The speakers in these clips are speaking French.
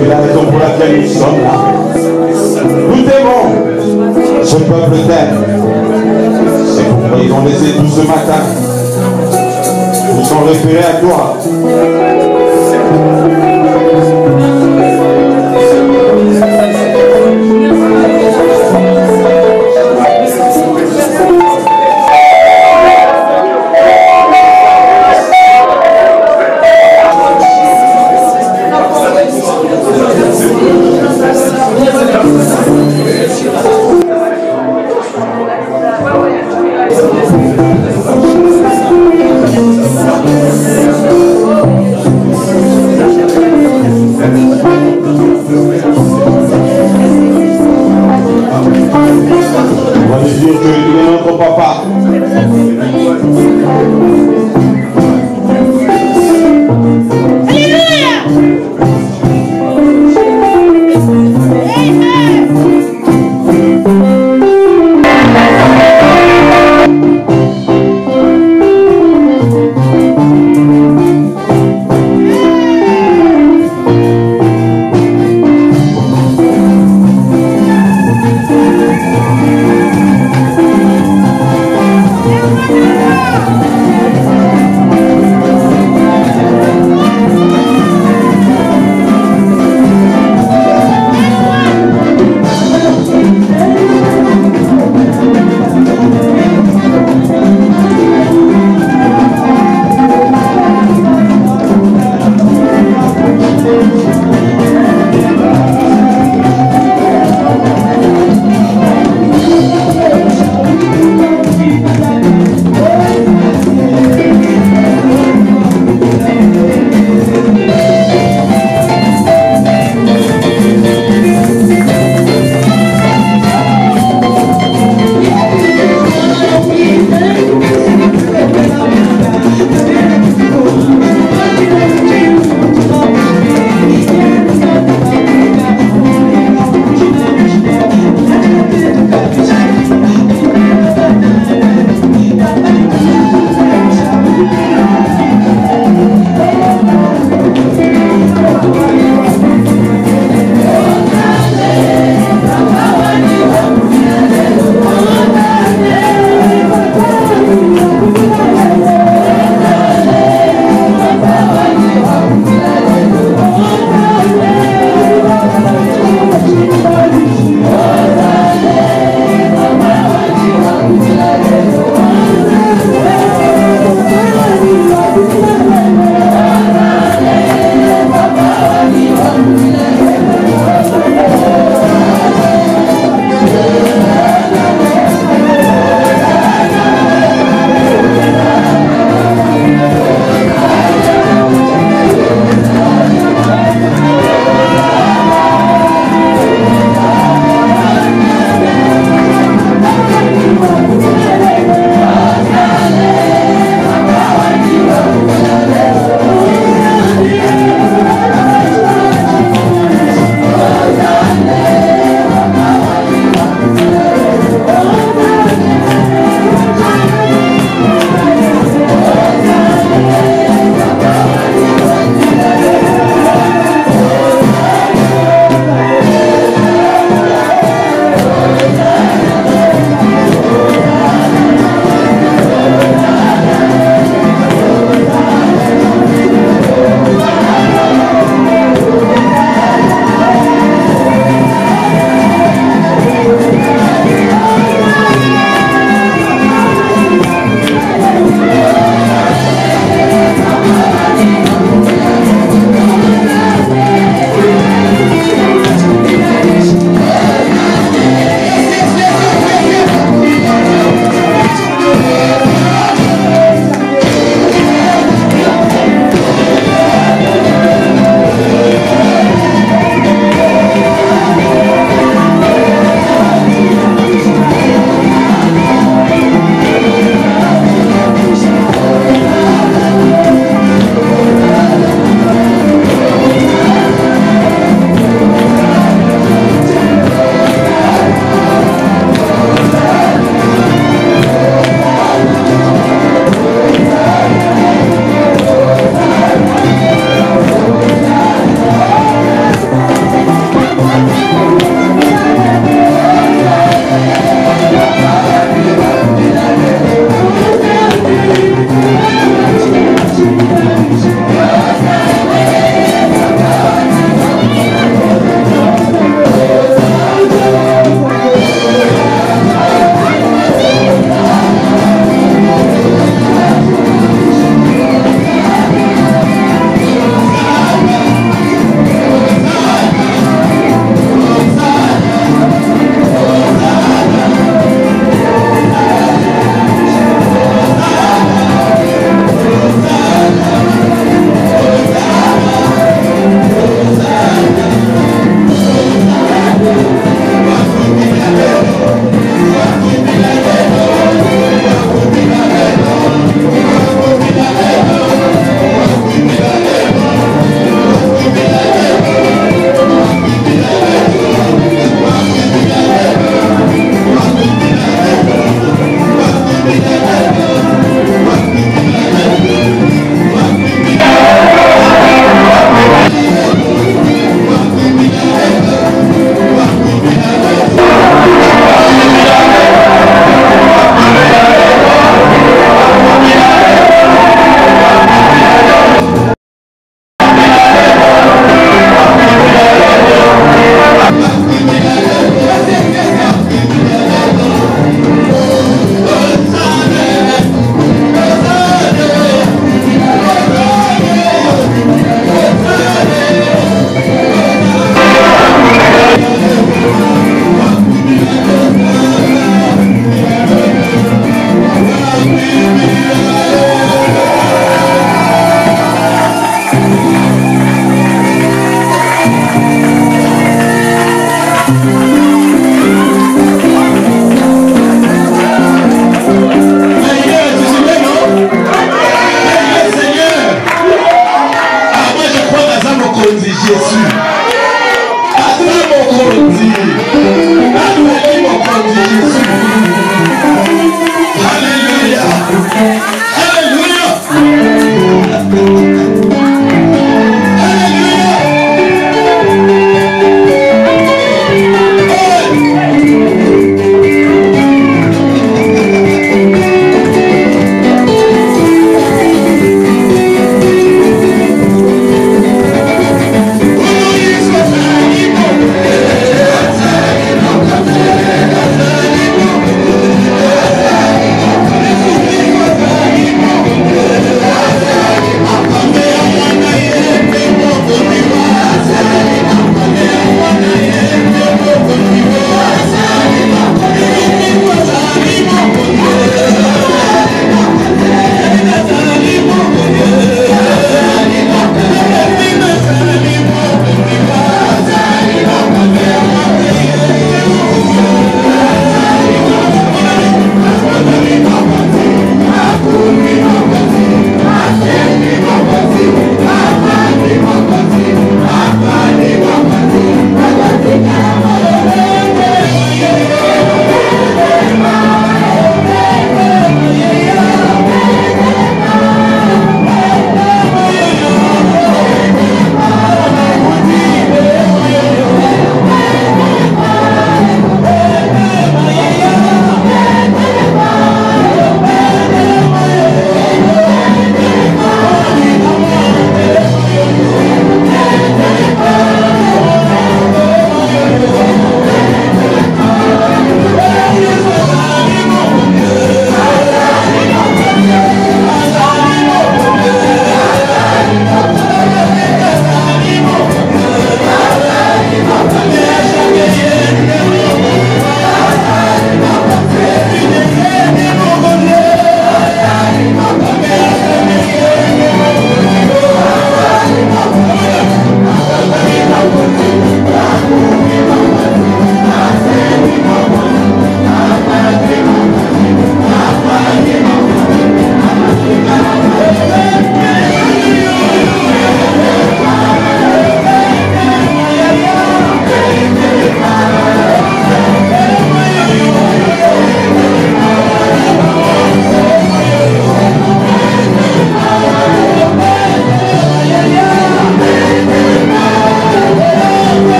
C'est la raison pour laquelle nous sommes là. Nous t'aimons. Ce peuple t'aime. C'est pourquoi ils ont laissé tout ce matin. Ils sont référés à toi.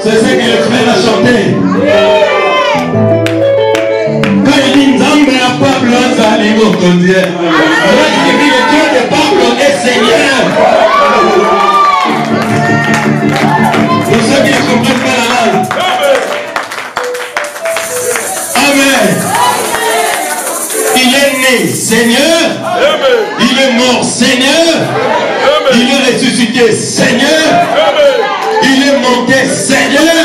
C'est ce que le frère a chanté. Quand il dit Nzambe à Pablo Azali Mokondier, alors il dit le Dieu de Pablo est Seigneur. Pour ceux qui ne comprennent pas la langue. Amen. Il est né Seigneur. Il est mort Seigneur. Il est ressuscité Seigneur. Il est monté Seigneur.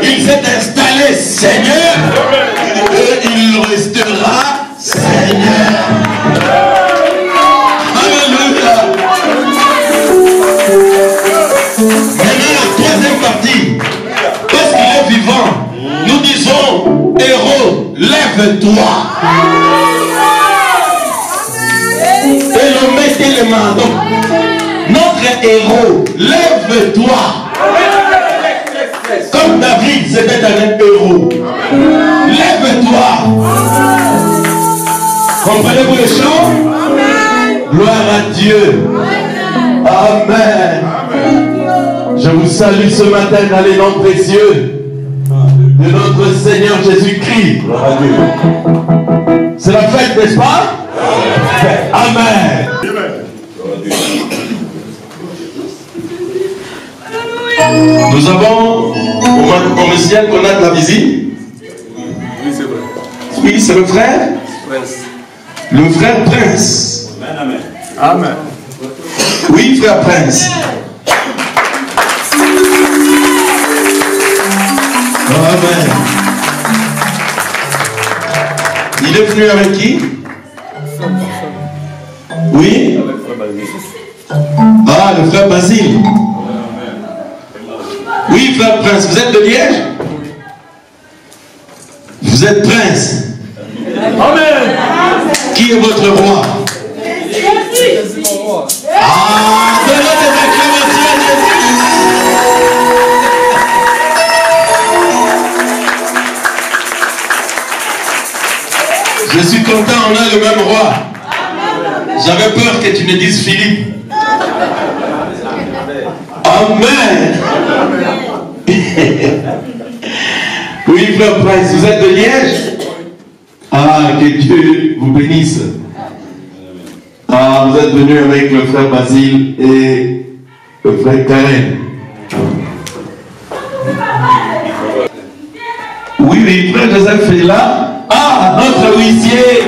Il s'est installé Seigneur. Et il restera Seigneur. Alléluia. Maintenant la troisième partie. Parce qu'il est vivant, nous disons, héros, lève-toi. Et le mettez les mains. Donc, notre héros, lève-toi. Comme David, c'était un héros. Lève-toi. Comprenez-vous le chant? Gloire à Dieu. Amen. Je vous salue ce matin dans les noms précieux de notre Seigneur Jésus-Christ. Gloire à Dieu. C'est la fête, n'est-ce pas? Amen. Nous avons au ciel qu'on a de la visite. Oui, c'est vrai. Oui, c'est le frère. Prince. Le frère Prince. Amen. Amen. Oui, frère Prince. Amen. Il est venu avec qui? Oui. Ah, le frère Basile. Oui, frère Prince, vous êtes de Liège? Vous êtes Prince. Amen. Qui est votre roi? Ah, donnez des acclamations à Jésus. Je suis content, on a le même roi. J'avais peur que tu ne dises Philippe. Amen. Oui, frère Prince, vous êtes de Liège? Ah, que Dieu vous bénisse. Ah, vous êtes venu avec le frère Basile et le frère Karen. Oui, oui, frère Joseph est là. Ah, notre huissier.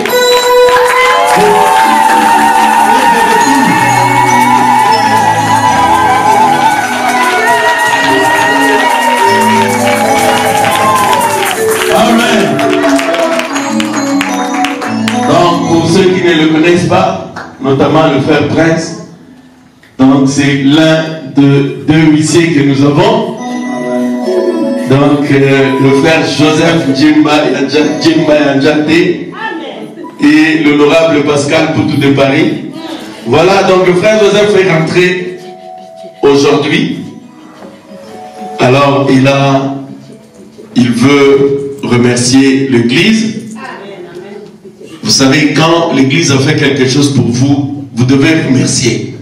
Amen. Donc, pour ceux qui ne le connaissent pas, notamment le frère Prince, donc c'est l'un de deux huissiers que nous avons. Donc, le frère Joseph Djimba Yanjate et l'honorable Pascal Poutou de Paris. Voilà, donc le frère Joseph est rentré aujourd'hui. Alors, il veut remercier l'Église. Vous savez, quand l'Église a fait quelque chose pour vous, vous devez remercier.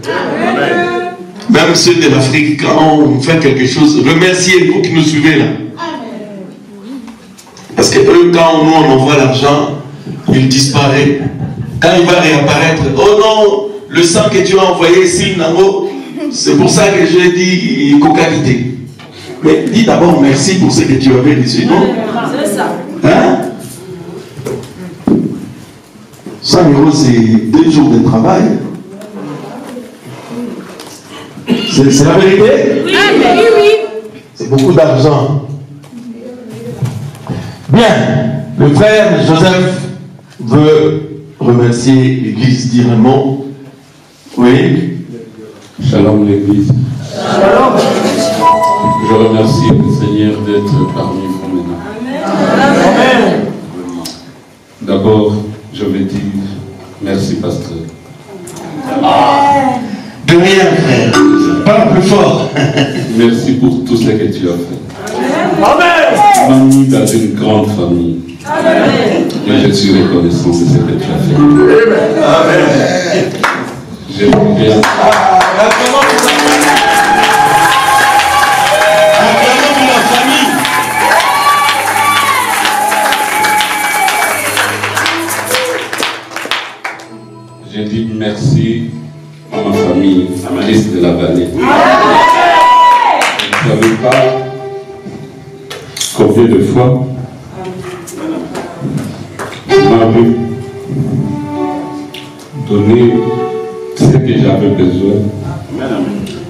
Même ceux de l'Afrique, quand on fait quelque chose, remerciez vous qui nous suivez là. Parce que eux, quand nous on envoie l'argent, il disparaît. Quand il va réapparaître, oh non, le sang que tu as envoyé ici, Nango, c'est pour ça que j'ai dit co-qualité. Mais dis d'abord merci pour ce que tu avais reçu, non? C'est ça. Hein? 100 €, c'est 2 jours de travail. C'est la vérité? Oui, oui. C'est beaucoup d'argent. Bien. Le frère Joseph veut remercier l'Église, dire un mot. Oui. Shalom l'Église. Shalom. Je remercie le Seigneur d'être parmi vous maintenant. Amen. D'abord, je vais dire merci, pasteur. De rien, frère. Parle plus fort. Merci pour tout ce que tu as fait. Amen. Tu m'as mis dans une grande famille. Amen. Et je suis reconnaissant de ce que tu as fait. Amen. J'aimerais acclamons pour la combien de fois vous m'avez donné ce que j'avais besoin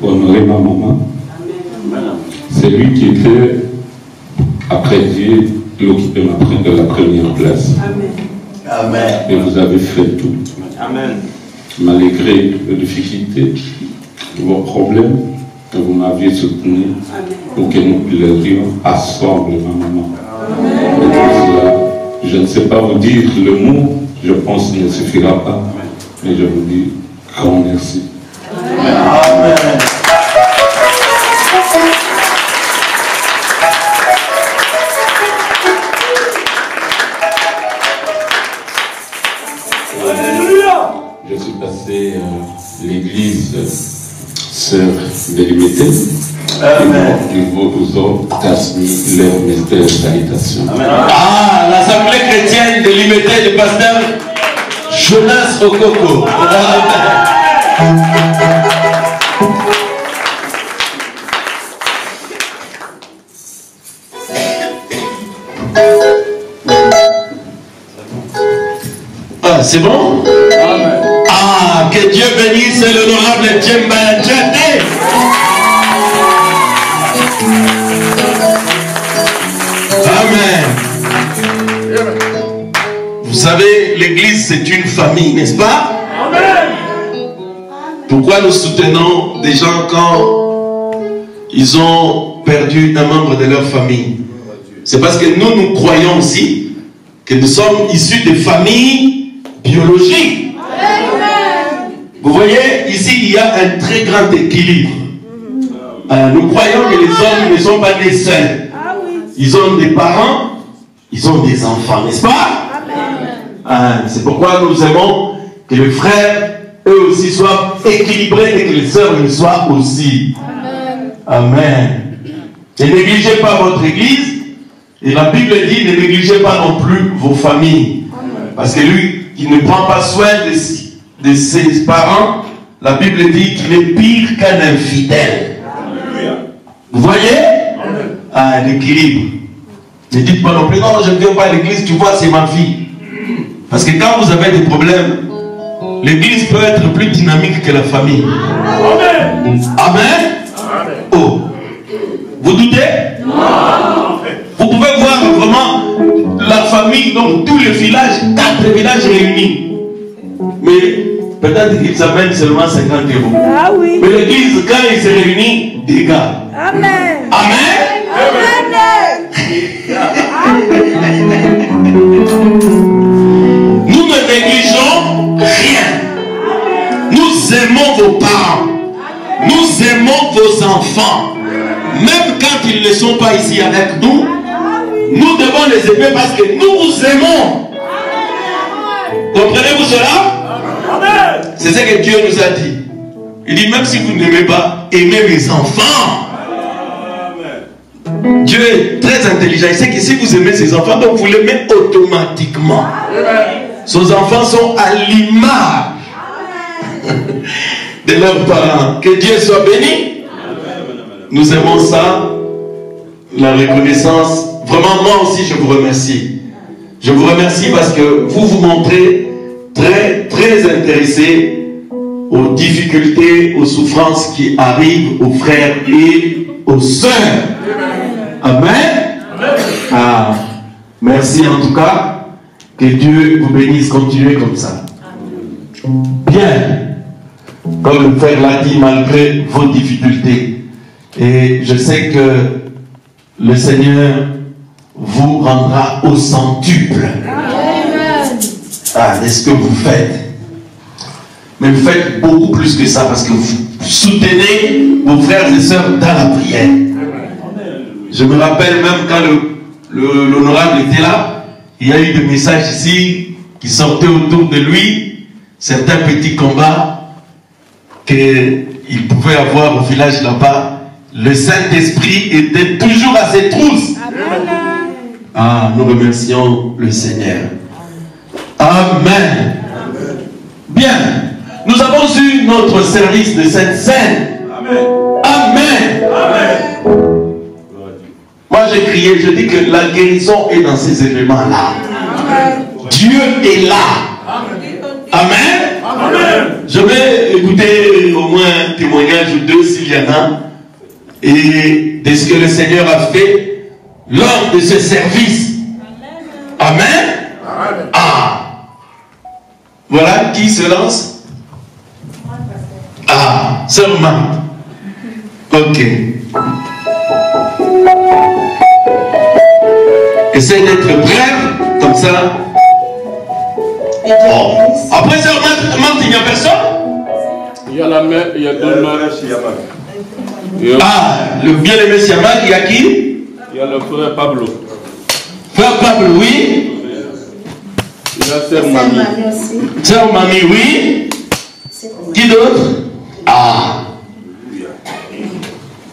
pour honorer ma maman. C'est lui qui était, après Dieu, qui occupait la première place. Amen. Et vous avez fait tout. Amen. Malgré les difficultés, vos problèmes, que vous m'aviez soutenu pour que nous pleurions ensemble, ma maman. Et pour cela, je ne sais pas vous dire le mot, je pense qu'il ne suffira pas, mais je vous dis grand merci. Amen. Je suis passé à l'église Sœur Délimitée. Ils vous ont transmis leur message de salutation. Ah, l'Assemblée chrétienne Délimitée du pasteur Jonas Okoko. Ah, c'est bon? Ah, que Dieu bénisse l'honorable Djemba Djadé. Amen. Vous savez, l'église c'est une famille, n'est-ce pas? Pourquoi nous soutenons des gens quand ils ont perdu un membre de leur famille? C'est parce que nous croyons aussi que nous sommes issus de familles biologiques. Vous voyez, ici il y a un très grand équilibre. Nous croyons que les hommes ne sont pas des seuls. Ils ont des parents, ils ont des enfants, n'est-ce pas? C'est pourquoi nous aimons que les frères, eux aussi, soient équilibrés et que les sœurs le soient aussi. Amen. Ne négligez pas votre église. Et la Bible dit, ne négligez pas non plus vos familles. Parce que lui, qui ne prend pas soin de ses parents, la Bible dit qu'il est pire qu'un infidèle. Vous voyez? L'équilibre. Ne dites pas non plus, non, je ne viens pas à l'église, tu vois, c'est ma fille. Parce que quand vous avez des problèmes, l'église peut être plus dynamique que la famille. Amen. Oh. Vous doutez? Vous pouvez voir vraiment la famille, donc tous les villages, 4 villages réunis. Mais peut-être qu'ils amènent seulement 50 euros. Ah oui. Mais l'église, quand ils se réunissent, des gars. Amen. Amen. Nous ne négligeons rien. Nous aimons vos parents. Nous aimons vos enfants. Même quand ils ne sont pas ici avec nous, nous devons les aimer parce que nous vous aimons. Comprenez-vous cela? C'est ce que Dieu nous a dit. Il dit, même si vous n'aimez pas, aimez mes enfants. Dieu est très intelligent. Il sait que si vous aimez ses enfants, donc vous l'aimez automatiquement. Ses enfants sont à l'image de leurs parents. Que Dieu soit béni. Nous aimons ça. La reconnaissance. Vraiment, moi aussi, je vous remercie. Je vous remercie parce que vous vous montrez très, très intéressés aux difficultés, aux souffrances qui arrivent aux frères et aux sœurs. Amen. Ah, merci en tout cas. Que Dieu vous bénisse. Continuez comme ça. Bien. Comme le frère l'a dit, malgré vos difficultés. Et je sais que le Seigneur vous rendra au centuple. Ah, est-ce que vous faites? Mais vous faites beaucoup plus que ça parce que vous soutenez vos frères et sœurs dans la prière. Je me rappelle même quand l'honorable était là, il y a eu des messages ici qui sortaient autour de lui, certains petits combats qu'il pouvait avoir au village là-bas. Le Saint-Esprit était toujours à ses trousses. Ah, nous remercions le Seigneur. Amen. Bien. Nous avons eu notre service de cette scène. Amen. Amen. Moi, j'ai crié, je dis que la guérison est dans ces éléments-là. Dieu est là. Amen. Amen. Je vais écouter au moins un témoignage ou deux s'il y en a, et de ce que le Seigneur a fait lors de ce service. Amen. Ah. Voilà qui se lance. Ah, sœur Marthe. Ok. Essaye d'être brève, comme ça. Oh. Après sœur Marthe, il n'y a personne? Il y a la mère, il y a deux mères. Ah, le bien-aimé Siamak, il y a qui? Il y a le frère Pablo. Frère Pablo, oui. Il y a sœur Mamie. Sœur Mamie, oui. Qui d'autre? Ah.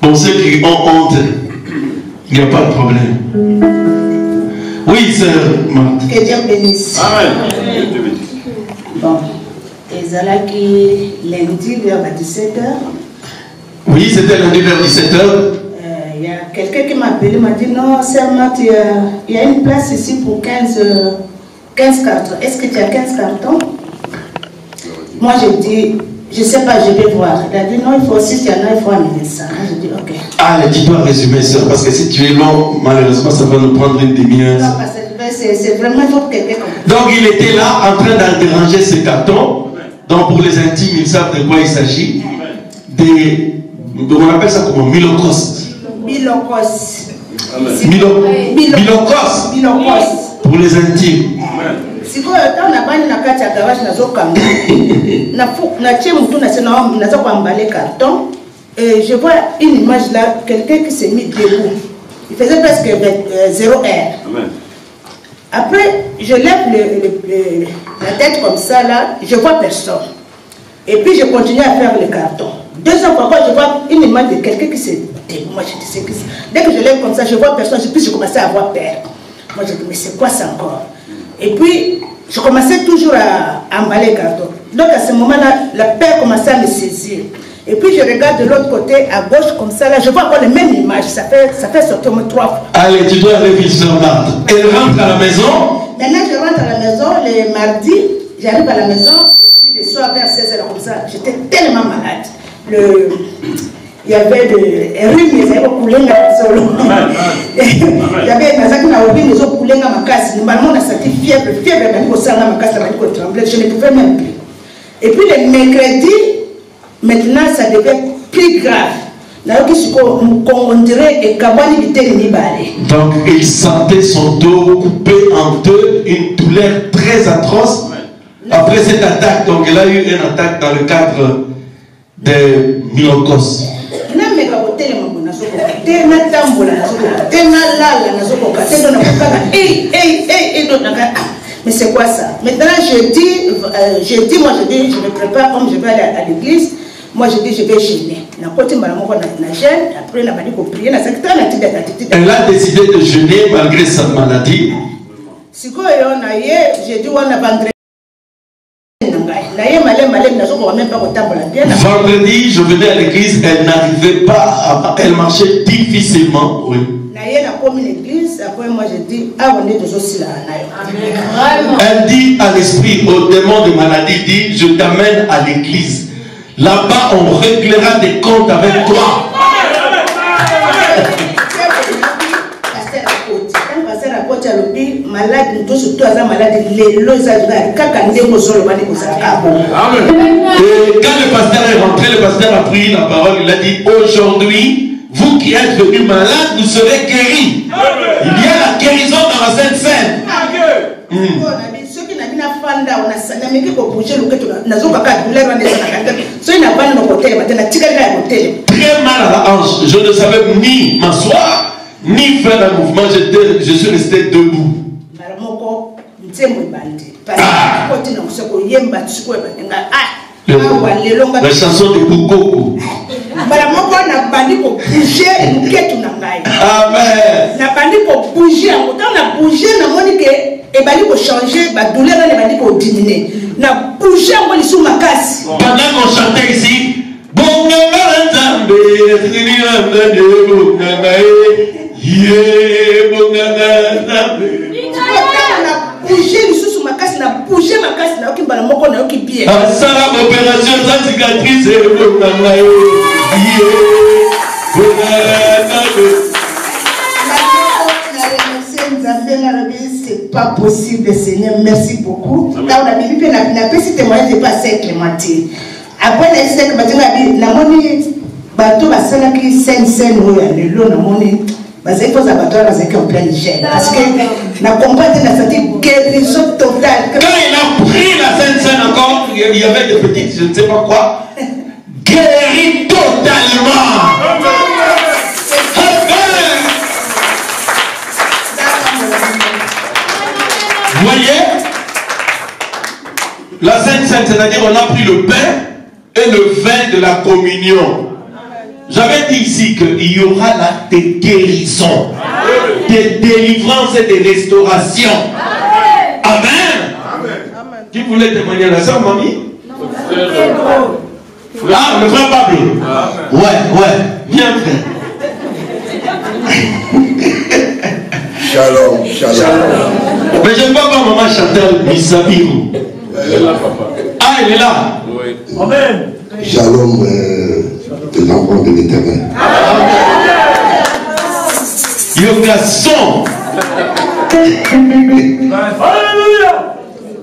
Pour ceux qui ont honte, il n'y a pas de problème. Oui, sœur Marthe. Que Dieu bénisse. Amen. Bon. Et là qui lundi vers 17h. Oui, c'était lundi vers 17h. Il y a quelqu'un qui m'a appelé, m'a dit non, sœur Marthe, il y a une place ici pour 15 cartons. Est-ce que tu as 15 cartons? Moi, je dis, je ne sais pas, je vais voir. Il a dit non, il faut aussi, s'il y en a, il faut amener ça. Je dis ok. Ah, tu dois résumer ça, parce que si tu es long, malheureusement, ça va nous prendre une demi-heure. Non, parce que c'est vraiment, il faut que quelqu'un comprenne. Donc, il était là, en train de déranger ce carton. Donc, pour les intimes, ils savent de quoi il s'agit. On appelle ça comment? Milokos. Milokos. Milokos. Milokos. Pour les intimes. Si vous êtes dans la banque, na kati ya garage na zoka na tie mutu na sena na zo emballer carton et je vois une image là, quelqu'un qui s'est mis debout. Il faisait presque 0 heure. Après je lève la tête comme ça là, je vois personne. Et puis je continue à faire le carton. Deuxième fois je vois une image de quelqu'un qui s'est debout. Moi je dis c'est qui ça? Dès que je lève comme ça, je vois personne, puis je commençais à avoir peur. Moi je dis mais c'est quoi ça encore? Et puis, je commençais toujours à emballer le carton. Donc à ce moment-là, la peur commençait à me saisir. Et puis je regarde de l'autre côté, à gauche, comme ça, là, je vois encore les mêmes images. Ça fait sortir au moins 3 fois. Allez, tu dois aller vite sur Marthe. Elle rentre à la maison. Maintenant, je rentre à la maison, le mardi, j'arrive à la maison, et puis le soir, vers 16h, comme ça, j'étais tellement malade. Il y avait des rhumes, il y avait beaucoup de solo. Il y avait des rhumes, ils ont coulé dans ma casse. Normalement, on a senti fièvre, on a ma casse, on tremblait, je ne pouvais même plus. Et puis le mercredi, maintenant, ça devient plus grave. Donc, il sentait son dos coupé en deux, une douleur très atroce. Après cette attaque, donc il a eu une attaque dans le cadre de Milokos. Mais c'est quoi ça? Maintenant jeudi, moi je dis, je me prépare comme je vais aller à l'église. Moi je dis, je vais jeûner. Elle a décidé de jeûner malgré sa maladie. Vendredi, je venais à l'église, elle n'arrivait pas, elle marchait difficilement. Oui. Elle dit à l'esprit, au démon de maladie, dit, je t'amène à l'église. Là-bas, on réglera des comptes avec toi. Et quand le pasteur est rentré, le pasteur a pris la parole, il a dit, aujourd'hui, vous qui êtes venus malades, vous serez guéris. Il y a la guérison dans la Sainte Seine. Très mal à la hanche. Je ne savais ni m'asseoir, ni faire un mouvement. Je suis resté debout. La chanson de Koukoko. Pendant qu'on chantait ici, opération sans cicatrice. C'est pas possible, Seigneur. Merci beaucoup. Là, on a mis la petite témoignage de passer Clémentine. Après les 5 matins, la monnaie, bateau, la scène qui scène, le lot, la monnaie. Parce qu'il faut abattre la zéque en plein Niger. Parce que la compagne a senti guérison totale. Quand il a pris la scène encore, il y avait des petites, je ne sais pas quoi, guéri totalement. Vous voyez, la Sainte Seine, c'est-à-dire on a pris le pain et le vin de la communion. J'avais dit ici qu'il y aura là des guérisons, des délivrances et des restaurations. Amen. Qui voulait témoigner à la sœur, mamie? Ah, le frère Pablo. Ouais, viens frère. Shalom, shalom. Mais je ne vois pas maman Chantal Misabirou. Elle est là, papa. Ah, elle est là. Oui. Amen. Shalom, les enfants de l'Éternel. Le garçon.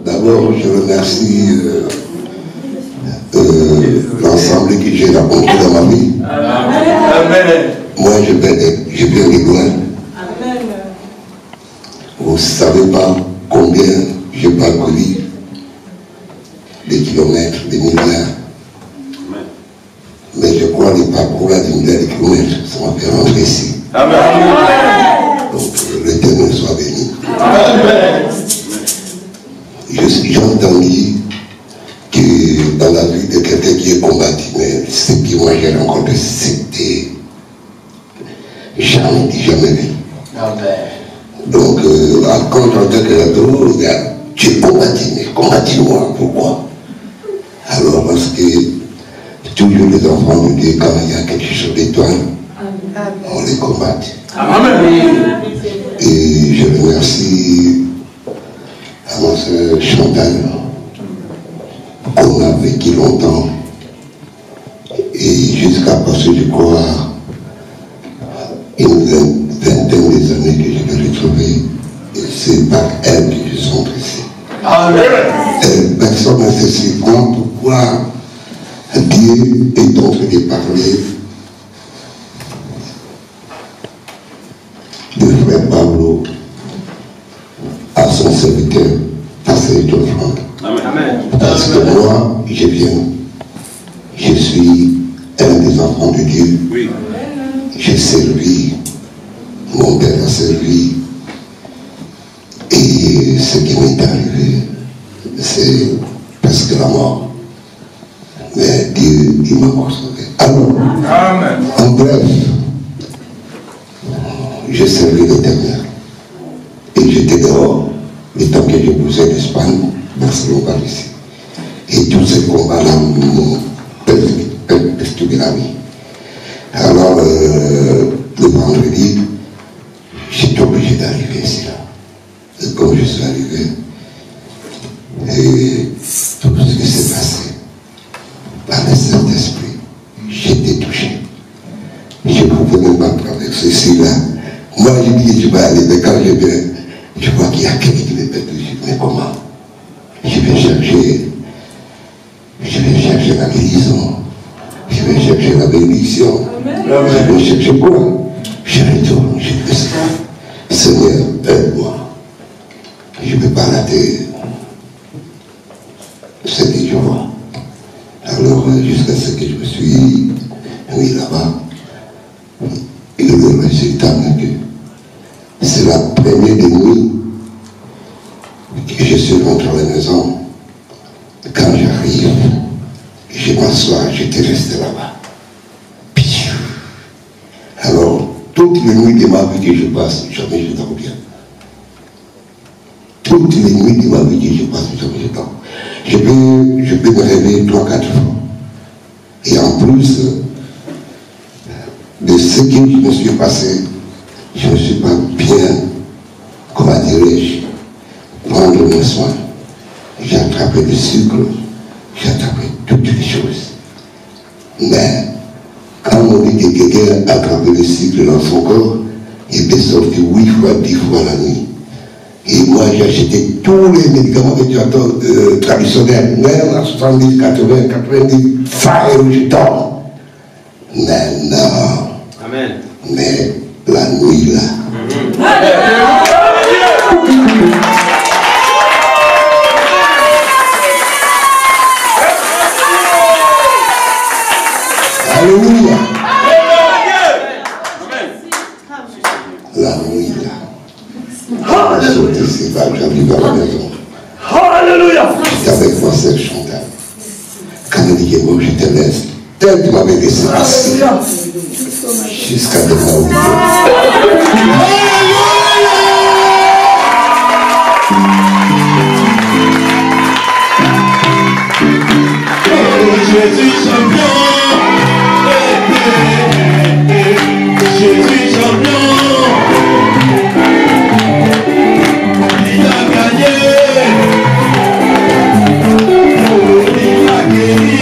D'abord, je remercie l'ensemble que j'ai rencontré dans ma vie. Amen. Moi, je viens de loin. Vous ne savez pas combien j'ai parcouru des kilomètres, des milliards. Mais je crois les parcours à des milliards de kilomètres, ça m'a fait rentrer ici. Amen. Donc, l'Éternel soit béni. Amen. J'ai entendu que dans la vie de quelqu'un qui est combattu, mais ce que moi j'ai rencontré, c'était jamais vu. Donc, quand j'entends que la drogue, regarde, tu es combattu, mais combattu-moi, pourquoi? Alors, parce que toujours les enfants de Dieu, quand il y a quelque chose d'étoile, on les combat. Amen. Et je remercie à ma soeur Chantal, qu'on a vécu longtemps, et jusqu'à passer, je crois, une vingtaine des années que je l'ai retrouvée, et c'est par elle que je suis ici. Amen. Personne n'a cessé pourquoi Dieu est en train de parler de frère Pablo à son serviteur, pasteur John Frank. Amen. Parce que moi, je suis un des enfants de Dieu. Oui. J'ai servi, mon père a servi, et ce qui m'est arrivé, c'est presque la mort. Mais Dieu, il m'a sauvé. Alors, Amen. en bref, j'ai servi l'Éternel. Et j'étais dehors, le temps que je bousais d'Espagne, Barcelone par ici. Et tous ces combats-là m'ont perturbé la vie. Alors, le vendredi, j'étais obligé d'arriver ici là. Et comme je suis arrivé, et tout ce qui s'est passé, par le Saint-Esprit, j'étais touché. Je ne pouvais même pas traverser ici là. Moi, je dis, je vais aller, mais quand je viens, je vois qu'il y a quelqu'un qui me pète. Mais comment? Je vais chercher la guérison. Je vais chercher la bénédiction. Je vais chercher quoi? Je retourne, je fais ça. Seigneur, aide-moi. Je ne peux pas rater ce que je vois. Alors, jusqu'à ce que je me suis mis là-bas, et le résultat, c'est la première des nuits que je suis rentré à la maison. Quand j'arrive, je m'assois, j'étais resté là-bas. Alors, toutes les nuits de ma vie que je passe, jamais je dors bien. Toutes les nuits de ma vie que je passe, jamais je dors. Je peux me réveiller 3-4 fois. Et en plus de ce que je me suis passé, je ne suis pas bien, comment dirais-je, prendre mon soin. J'ai attrapé le sucre, j'ai attrapé toutes les choses. Mais quand on dit que quelqu'un a attrapé le sucre dans son corps, il était sorti 8 fois, 10 fois la nuit. Et moi, j'ai acheté tous les médicaments que tu attends traditionnels, même à 70, 80, 90, €, je dors. Mais non. Amen. Mais la nuit là. Alléluia. La nuit là. Je suis sorti, c'est pas que j'arrive à la maison. Alléluia. J'étais avec moi, c'est Chantal. Quand il dit que moi je te laisse, tel que tu m'avais laissé assis. Jusqu'à demain. Jésus champion, Jésus champion, il a gagné, il a guéri.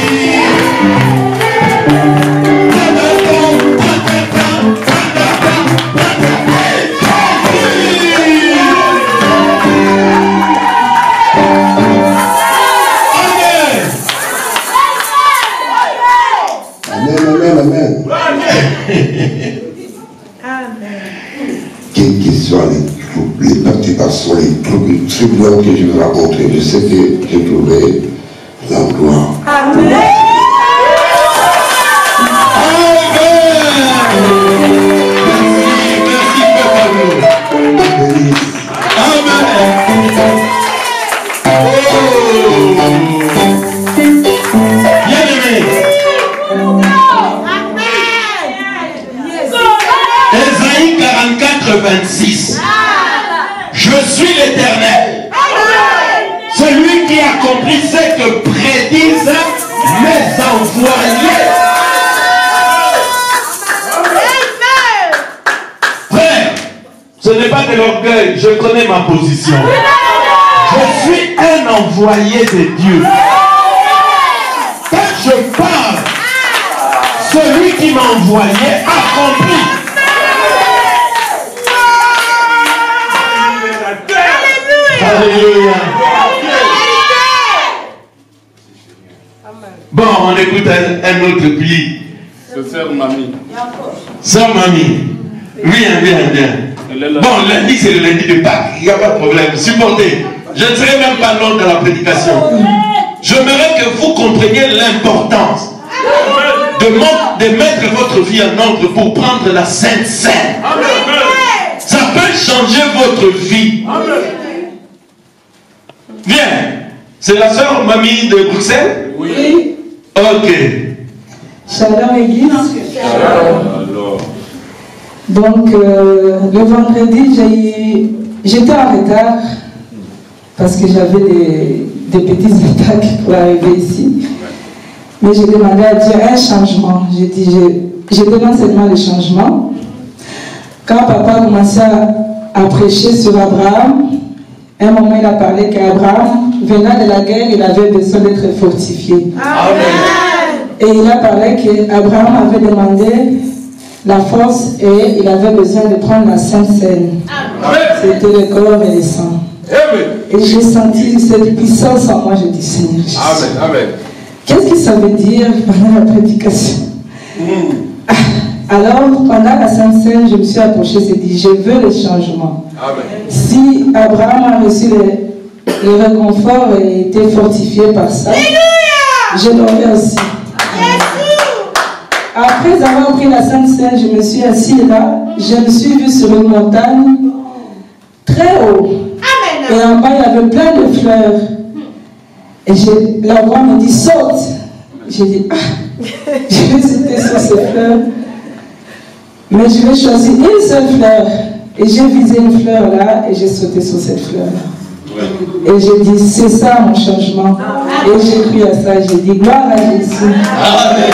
Amen. Quels que soient les perturbations, les tribulations que je vais rencontrer, je sais que j'ai trouvé l'endroit. Amen. Ésaïe 44, 26. Je suis l'Éternel, celui qui accomplit ce que prédisent mes envoyés. Frère, ce n'est pas de l'orgueil, je connais ma position. Je suis un envoyé de Dieu. Quand je parle, celui qui m'a envoyé accomplit. Alléluia. Bon, on écoute un autre pli. C'est Sœur Mamie. Sœur Mamie. Viens. Bon, lundi, c'est le lundi de Pâques. Il n'y a pas de problème. Supportez. Je ne serai même pas long dans la prédication. J'aimerais que vous compreniez l'importance de mettre votre vie en ordre pour prendre la Sainte Seine. Ça peut changer votre vie. Viens. C'est la sœur Mamie de Bruxelles? Oui. Ok. Shalom Église. Alors. Donc, le vendredi, j'étais en retard parce que j'avais des petites attaques pour arriver ici. Mais j'ai demandé à Dieu un changement. J'ai dit, je demande seulement le changement. Quand papa a commencé à prêcher sur Abraham, un moment il a parlé qu'Abraham, venant de la guerre, il avait besoin d'être fortifié. Amen. Et il a parlé qu'Abraham avait demandé la force et il avait besoin de prendre la Sainte Seine. C'était le corps et le sang. Et j'ai senti cette puissance en moi. Je dis, Seigneur Jésus. Amen. Qu'est-ce que ça veut dire pendant la prédication? Alors, pendant la Sainte Seine, je me suis approchée et j'ai dit, je veux le changement. Amen. Si Abraham a reçu le réconfort et été fortifié par ça, je l'aurai aussi. Après avoir pris la Sainte Seine, je me suis assise là, je me suis vue sur une montagne très haut. Et en bas, il y avait plein de fleurs. Et la voix me dit, saute. J'ai dit, je vais sauter sur ces fleurs. Mais je vais choisir une seule fleur. Et j'ai visé une fleur là et j'ai sauté sur cette fleur là. Et j'ai dit, c'est ça mon changement. Et j'ai cru à ça, j'ai dit, gloire à Jésus. Amen.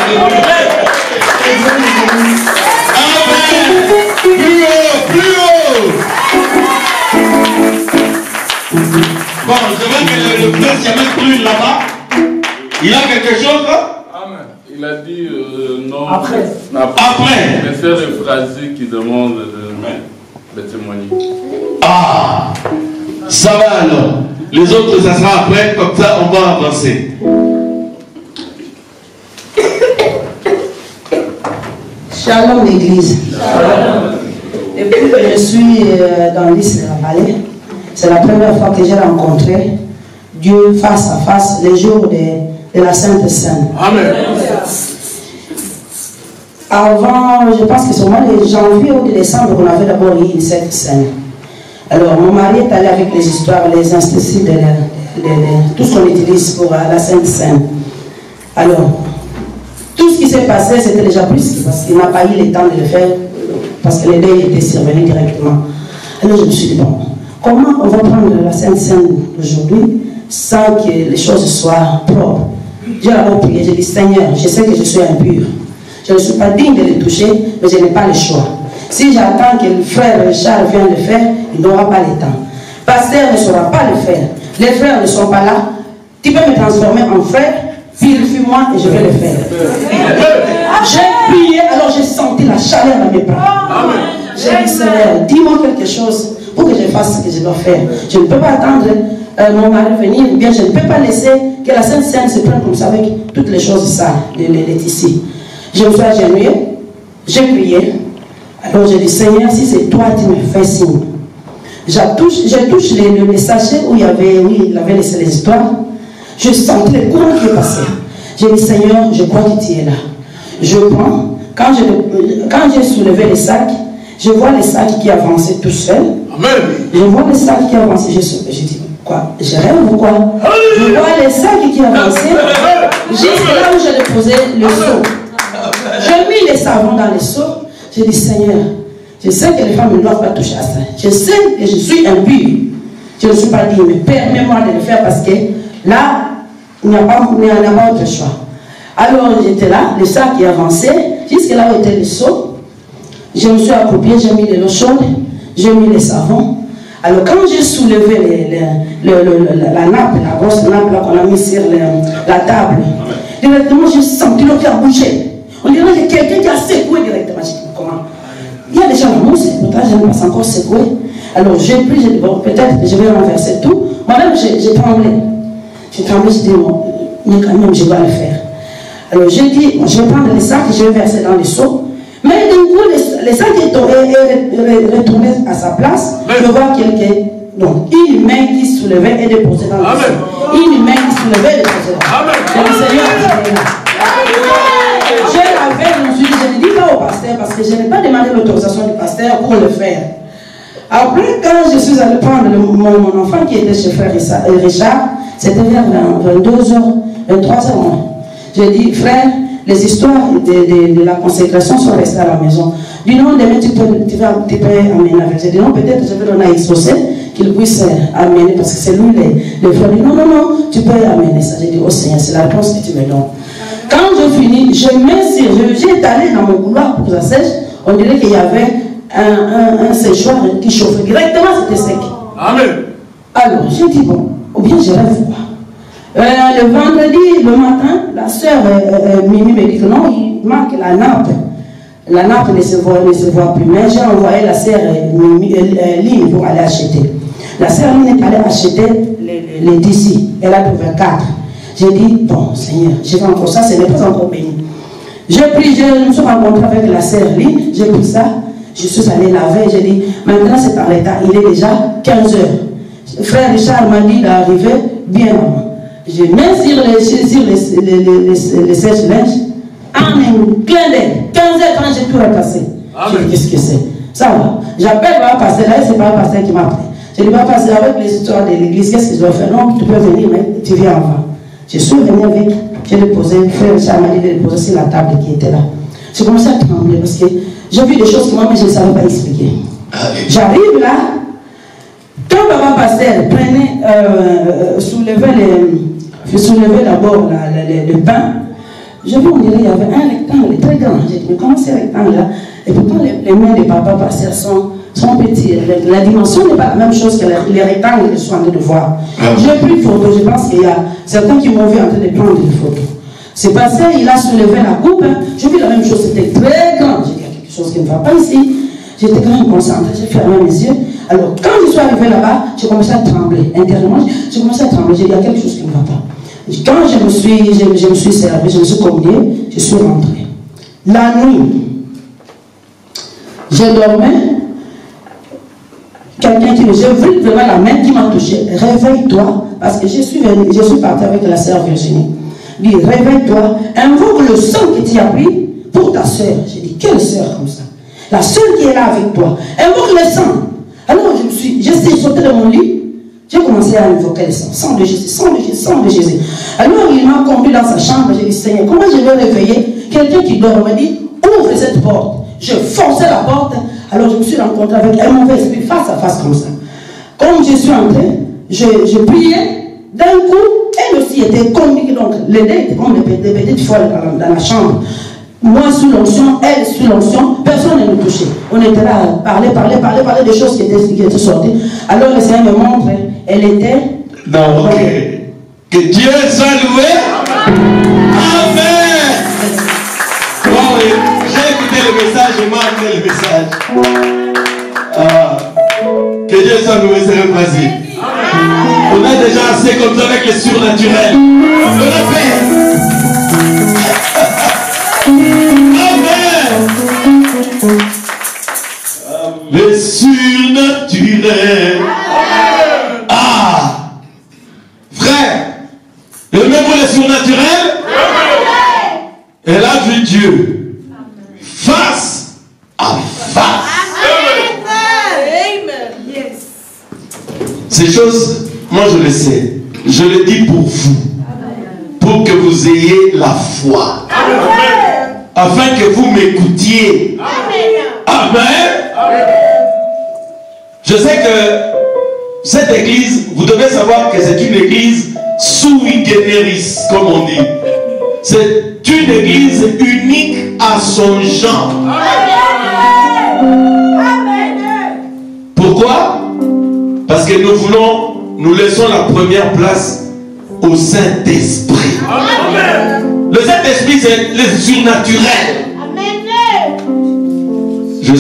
Plus haut, plus haut. pasteur qui avait cru là-bas, il a quelque chose? Amen. Il a dit non. Après. Mais c'est le phrasier qui demande de témoigner. Ah, ça va alors. Les autres, ça sera après, comme ça on va avancer. Shalom l'église. Depuis que je suis dans l'Isle de la Vallée, c'est la première fois que j'ai rencontré Dieu face à face les jours de la Sainte Seine. Amen. Avant, je pense que c'est au mois de janvier ou de décembre qu'on avait d'abord eu une Sainte Seine. Alors, mon mari est allé avec les histoires, les instituts de tout ce qu'on utilise pour la Sainte Seine. Alors, tout ce qui s'est passé, c'était déjà plus, parce qu'il n'a pas eu le temps de le faire, parce que les deuils étaient survenus directement. Alors, je me suis dit, bon, comment on va prendre la Sainte Seine d'aujourd'hui sans que les choses soient propres? J'ai d'abord prié, j'ai dit, Seigneur, je sais que je suis impur. Je ne suis pas digne de les toucher, mais je n'ai pas le choix. Si j'attends que le frère Richard vienne le faire, il n'aura pas le temps. Pasteur ne saura pas le faire. Les frères ne sont pas là. Tu peux me transformer en frère, purifie-moi et je vais le faire. J'ai prié, alors j'ai senti la chaleur dans mes bras. J'ai dit, Seigneur, dis-moi quelque chose pour que je fasse ce que je dois faire. Je ne peux pas attendre mon mari venir, ou bien je ne peux pas laisser que la Sainte Seine se prenne comme ça avec toutes les choses sales, les tissus. Je me suis agenouillée, j'ai prié. Alors j'ai dit, Seigneur, si c'est toi qui me fais signe. Je touche les sachets où il avait laissé les histoires. Je sentais le courant qui est passé. J'ai dit, Seigneur, je crois que tu es là. Je prends. Quand j'ai soulevé les sacs, je vois les sacs qui avançaient tout seuls. Je vois les sacs qui avançaient. J'ai dit, quoi? Je rêve ou quoi? Je vois les sacs qui avançaient. Jusque là où j'ai déposé le seau. J'ai mis les savons dans les seaux. J'ai dit, Seigneur, je sais que les femmes ne doivent pas toucher à ça. Je sais que je suis impure. Je ne suis pas dit, mais permets-moi de le faire parce que là, il n'y a pas autre choix. Alors j'étais là, le sac qui avançait, jusque là où était le seau. Je me suis accroupie, j'ai mis de l'eau chaude, j'ai mis les savons. Alors quand j'ai soulevé la nappe, la grosse nappe qu'on a mis sur la table, directement j'ai senti l'eau qui a bougé. On dirait que quelqu'un qui a secoué directement. J'ai dit, comment? Il y a déjà la mousse, pourtant je ne pas encore secoué. Alors j'ai pris, j'ai dit, bon, peut-être je vais renverser tout. Moi-même, j'ai tremblé. J'ai tremblé, j'ai dit, bon, mais quand même, je dois le faire. Alors j'ai dit, bon, je vais prendre les sacs et je vais verser dans les seaux. Mais d'un coup, les sacs est retourné à sa place. Je vois quelqu'un, donc une main qui soulevait et déposait dans les seaux. Une main qui soulevait et déposait dans les seaux. Le Seigneur est là. Je ne dis pas au pasteur parce que je n'ai pas demandé l'autorisation du pasteur pour le faire. Après, quand je suis allé prendre mon enfant qui était chez frère Richard, c'était vers 22h, 23h. J'ai dit, frère, les histoires de la consécration sont restées à la maison. Du nom demain, tu peux amener avec. J'ai dit, non, peut-être je vais donner à Exaucé qu'il puisse amener parce que c'est lui le frère. Non, non, non, tu peux amener ça. J'ai dit, oh Seigneur, c'est la réponse que tu me donnes. Quand je finis, je m'assieds, j'ai étalé dans mon couloir pour que ça sèche. On dirait qu'il y avait un séchoir qui chauffait. Directement, c'était sec. Amen. Alors, j'ai dit, bon, ou bien je rêve quoi. Le vendredi, le matin, la sœur Mimi me dit que non, il manque la nappe. La nappe ne se voit plus. Mais j'ai envoyé la sœur Lynn pour aller acheter. La sœur Lynn est allée acheter les d'ici. Elle a trouvé 4. J'ai dit, bon, Seigneur, je vais encore ça, ce n'est pas encore béni. J'ai pris, je me suis rencontré avec la sœur Lynn, j'ai pris ça, je suis allé laver, j'ai dit, maintenant c'est en l'état, il est déjà 15 heures. Frère Richard m'a dit d'arriver bien avant. Je mets sur les sèches-linges, en un clin d'œil, 15 heures quand j'ai tout repassé. J'ai dit, qu'est-ce que c'est? Ça va. J'appelle le pasteur, là, c'est pas le pasteur qui m'a appelé. Je dis, pasteur, avec les histoires de l'église, qu'est-ce que je dois faire? Non, tu peux venir, mais tu viens avant. Je suis venu avec, j'ai déposé, frère Richard m'a dit de déposer sur la table qui était là. J'ai commencé à trembler parce que j'ai vu des choses que moi-même je ne savais pas expliquer. J'arrive là, quand papa pasteur prenait, soulevait d'abord le pain, je vu, on dirait qu'il y avait un rectangle très grand. J'ai dit, mais comment c'est rectangle là? Et pourtant les mains de papa pasteur sont sont petits. La dimension n'est pas la même chose que les rectangles que je suis en train de voir. J'ai pris une photo, je pense qu'il y a certains qui m'ont vu en train de prendre des photos. C'est passé, il a soulevé la coupe, j'ai vu la même chose, c'était très grand. J'ai dit, il y a quelque chose qui ne va pas ici. J'étais quand même concentrée, j'ai fermé mes yeux. Alors, quand je suis arrivé là-bas, j'ai commencé à trembler. Intérieurement, j'ai commencé à trembler. J'ai dit, il y a quelque chose qui ne va pas. Quand je me suis servi, je me suis communié, je suis rentré. La nuit, je dormais. Quelqu'un qui me j'ai vu vraiment la main qui m'a touché. Réveille-toi, parce que je suis partie avec la sœur Virginie. Dit, réveille-toi, invoque le sang que tu as pris pour ta sœur. J'ai dit, quelle sœur comme ça? La sœur qui est là avec toi. Invoque le sang. Alors j'ai sauté de mon lit, j'ai commencé à invoquer le sang. Sang de Jésus, sang de Jésus, sang de Jésus. Alors il m'a conduit dans sa chambre, j'ai dit, Seigneur, comment je vais réveiller quelqu'un qui dort? Il m'a dit, ouvre cette porte. Je forçais la porte, alors je me suis rencontré avec un mauvais esprit face à face comme ça. Comme je suis entré, je priais, d'un coup, elle aussi était conduite, donc les deux étaient comme des petites folles dans la chambre. Moi sous l'onction, elle sous l'onction, personne ne nous touchait. On était là à parler des choses qui étaient sorties. Alors le Seigneur me montre, elle était... Non, ok. Que Dieu soit loué. Amen. Bon, j'ai écouté le message, je m'ai amené le message. Que Dieu soit loué, c'est le principe. On a déjà assez comme ça avec les surnaturels. On le fait. Le surnaturel. Ah, frère, le même pour le surnaturel, elle a vu Dieu face à face. Ces choses, moi je le sais, je le dis pour vous, pour que vous ayez la foi, afin que vous m'écoutiez. Amen. Je sais que cette église, vous devez savoir que c'est une église sui generis, comme on dit. C'est une église unique à son genre. Pourquoi? Parce que nous laissons la première place au Saint-Esprit. Le Saint-Esprit, c'est le surnaturel. Je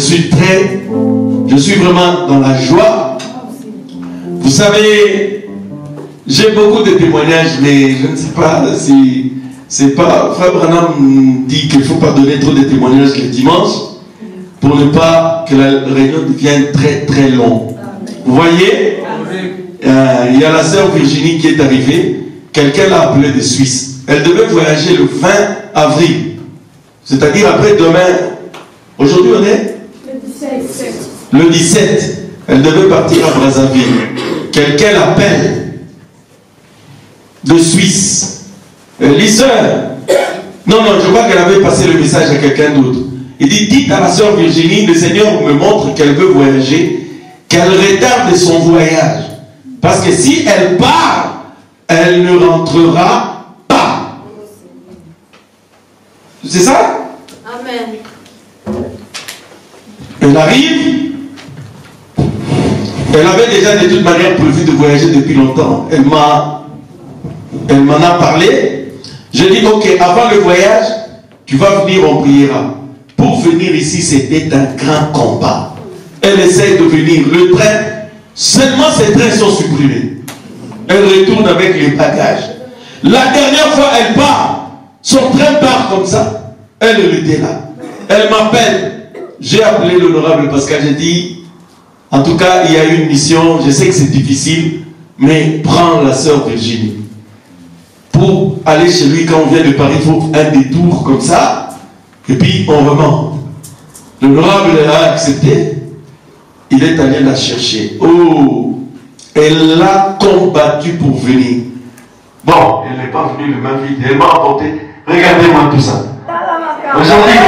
suis vraiment dans la joie. Vous savez, j'ai beaucoup de témoignages, mais je ne sais pas si c'est pas... Frère Branham dit qu'il ne faut pas donner trop de témoignages le dimanche pour ne pas que la réunion devienne très très longue. Vous voyez, il y a la sœur Virginie qui est arrivée. Quelqu'un l'a appelée de Suisse. Elle devait voyager le 20 avril. C'est-à-dire après demain. Aujourd'hui on est le 17. Elle devait partir à Brazzaville. Quelqu'un l'appelle de Suisse. Elle dit, sœur. Non, je crois qu'elle avait passé le message à quelqu'un d'autre. Il dit, dites à la sœur Virginie, le Seigneur me montre qu'elle veut voyager, qu'elle retarde son voyage. Parce que si elle part, elle ne rentrera pas. C'est ça? Amen. Elle arrive. Elle avait déjà de toute manière prévu de voyager depuis longtemps. Elle m'en a parlé. Je dis, ok, avant le voyage, tu vas venir, on priera. Pour venir ici, c'était un grand combat. Elle essaie de venir. Le train, seulement ces trains sont supprimés. Elle retourne avec les bagages. La dernière fois, elle part. Son train part comme ça. Elle était là. Elle m'appelle. J'ai appelé l'honorable Pascal. J'ai dit, en tout cas, il y a une mission. Je sais que c'est difficile, mais prends la sœur Virginie. Pour aller chez lui, quand on vient de Paris, il faut un détour comme ça. Et puis, on remonte. L'honorable a accepté. Il est allé la chercher. Oh, elle l'a combattu pour venir. Bon, elle n'est pas venue le même vide. Elle m'a apporté. Regardez-moi tout ça. Aujourd'hui,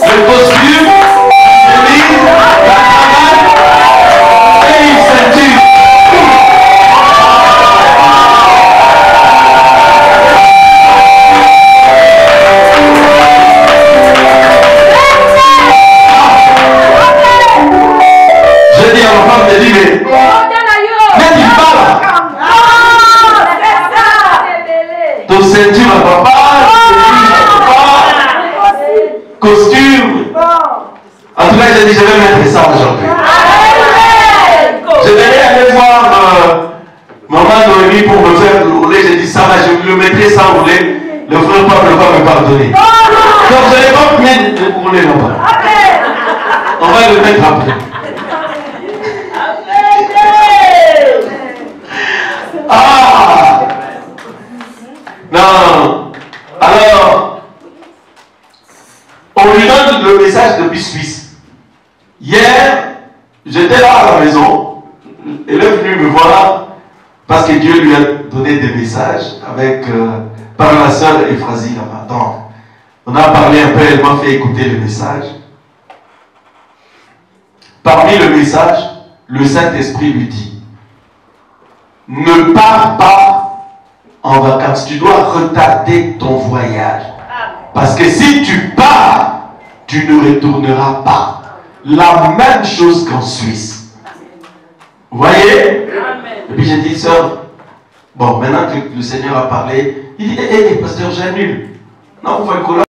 le costume, mais j'ai dit, je vais mettre ça aujourd'hui. Je devais aller voir maman Noémie pour me faire rouler. J'ai dit, ça va, je le mettrai sans rouler. Le frère Pablo va me pardonner. Donc je n'ai pas pu le rouler là-bas. On va le mettre après. Ah! Non. Alors, on lui donne le message depuis Suisse. Hier, j'étais là à la maison. Elle est venue me voir parce que Dieu lui a donné des messages avec, par la sœur Ephrasie là-bas. Donc, on a parlé un peu, elle m'a fait écouter le message. Parmi le message, le Saint-Esprit lui dit, ne pars pas en vacances, tu dois retarder ton voyage. Parce que si tu pars, tu ne retourneras pas. La même chose qu'en Suisse. Vous voyez? Et puis j'ai dit, sœur, bon, maintenant que le Seigneur a parlé, il dit, hé, pasteur, j'annule. Non, vous faites quoi là?